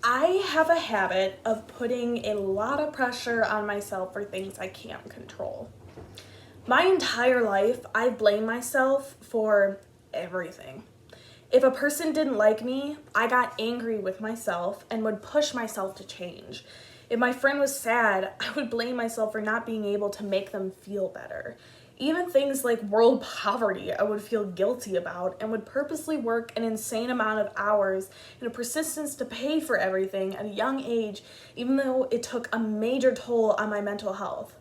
I have a habit of putting a lot of pressure on myself for things I can't control. My entire life, I blame myself for everything. If a person didn't like me, I got angry with myself and would push myself to change. If my friend was sad, I would blame myself for not being able to make them feel better. Even things like world poverty, I would feel guilty about and would purposely work an insane amount of hours in a persistence to pay for everything at a young age, even though it took a major toll on my mental health.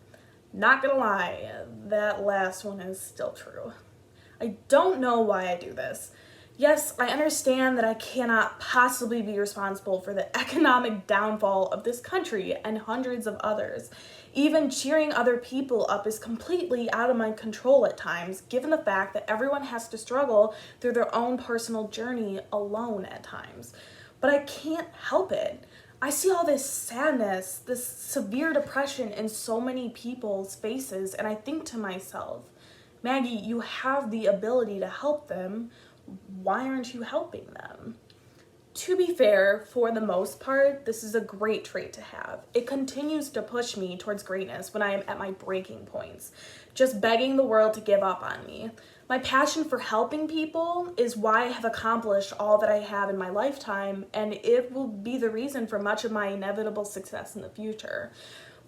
Not gonna lie, that last one is still true. I don't know why I do this. Yes, I understand that I cannot possibly be responsible for the economic downfall of this country and hundreds of others. Even cheering other people up is completely out of my control at times, given the fact that everyone has to struggle through their own personal journey alone at times. But I can't help it. I see all this sadness, this severe depression in so many people's faces, and I think to myself, Maggie, you have the ability to help them. Why aren't you helping them? To be fair, for the most part, this is a great trait to have. It continues to push me towards greatness when I am at my breaking points, just begging the world to give up on me. My passion for helping people is why I have accomplished all that I have in my lifetime, and it will be the reason for much of my inevitable success in the future.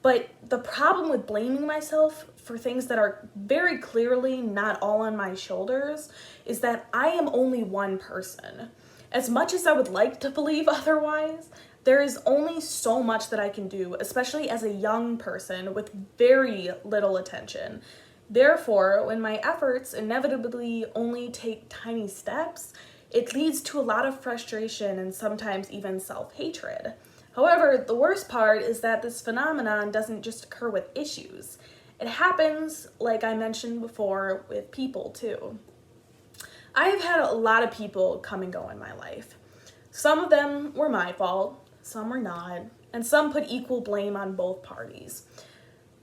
But the problem with blaming myself for things that are very clearly not all on my shoulders is that I am only one person. As much as I would like to believe otherwise, there is only so much that I can do, especially as a young person with very little attention. Therefore, when my efforts inevitably only take tiny steps, it leads to a lot of frustration and sometimes even self-hatred. However, the worst part is that this phenomenon doesn't just occur with issues. It happens, like I mentioned before, with people too. I have had a lot of people come and go in my life. Some of them were my fault, some were not, and some put equal blame on both parties.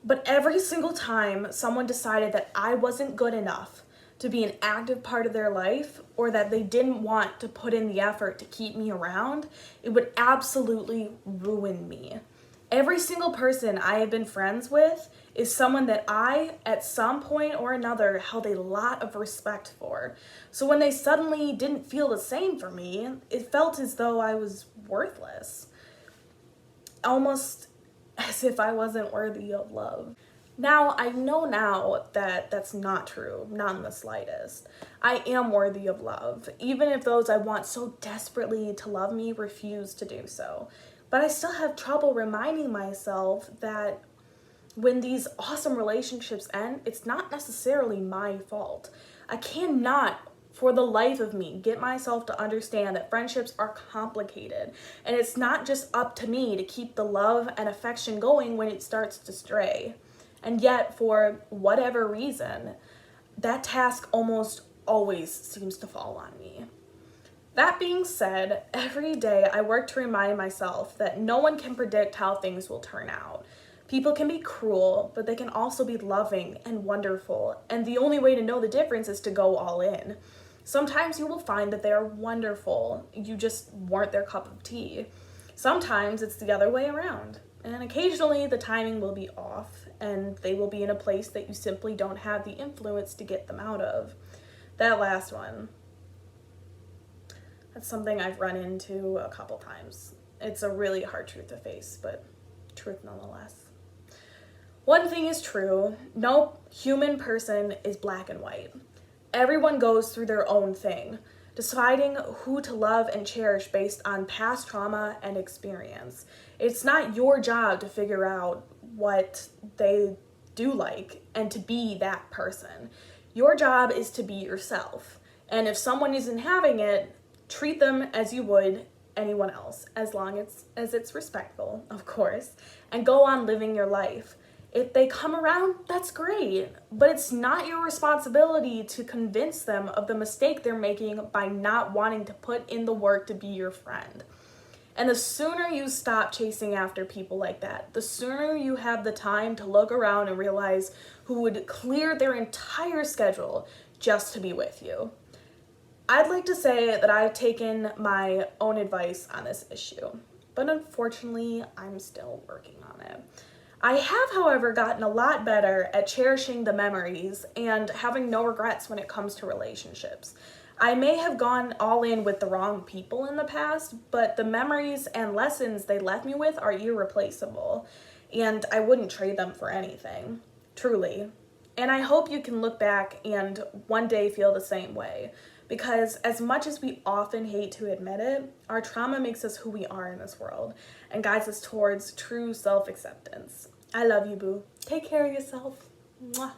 But every single time someone decided that I wasn't good enough to be an active part of their life, or that they didn't want to put in the effort to keep me around, it would absolutely ruin me. Every single person I have been friends with is someone that I, at some point or another, held a lot of respect for. So when they suddenly didn't feel the same for me, it felt as though I was worthless. Almost as if I wasn't worthy of love. Now, I know now that that's not true, not in the slightest. I am worthy of love, even if those I want so desperately to love me refuse to do so. But I still have trouble reminding myself that when these awesome relationships end, it's not necessarily my fault. I cannot, for the life of me, get myself to understand that friendships are complicated, and it's not just up to me to keep the love and affection going when it starts to stray. And yet, for whatever reason, that task almost always seems to fall on me. That being said, every day I work to remind myself that no one can predict how things will turn out. People can be cruel, but they can also be loving and wonderful, and the only way to know the difference is to go all in. Sometimes you will find that they are wonderful, you just weren't their cup of tea. Sometimes it's the other way around, and occasionally the timing will be off, and they will be in a place that you simply don't have the influence to get them out of. That last one, that's something I've run into a couple times. It's a really hard truth to face, but truth nonetheless. One thing is true, no human person is black and white. Everyone goes through their own thing, deciding who to love and cherish based on past trauma and experience. It's not your job to figure out what they do like and to be that person. Your job is to be yourself. And if someone isn't having it, treat them as you would anyone else, as long as it's respectful, of course, and go on living your life. If they come around, that's great, but it's not your responsibility to convince them of the mistake they're making by not wanting to put in the work to be your friend. And the sooner you stop chasing after people like that, the sooner you have the time to look around and realize who would clear their entire schedule just to be with you. I'd like to say that I've taken my own advice on this issue. but unfortunately, I'm still working on it. I have, however, gotten a lot better at cherishing the memories and having no regrets when it comes to relationships. I may have gone all in with the wrong people in the past, but the memories and lessons they left me with are irreplaceable, and I wouldn't trade them for anything, truly. And I hope you can look back and one day feel the same way, because as much as we often hate to admit it, our trauma makes us who we are in this world and guides us towards true self-acceptance. I love you, boo. Take care of yourself. Mwah.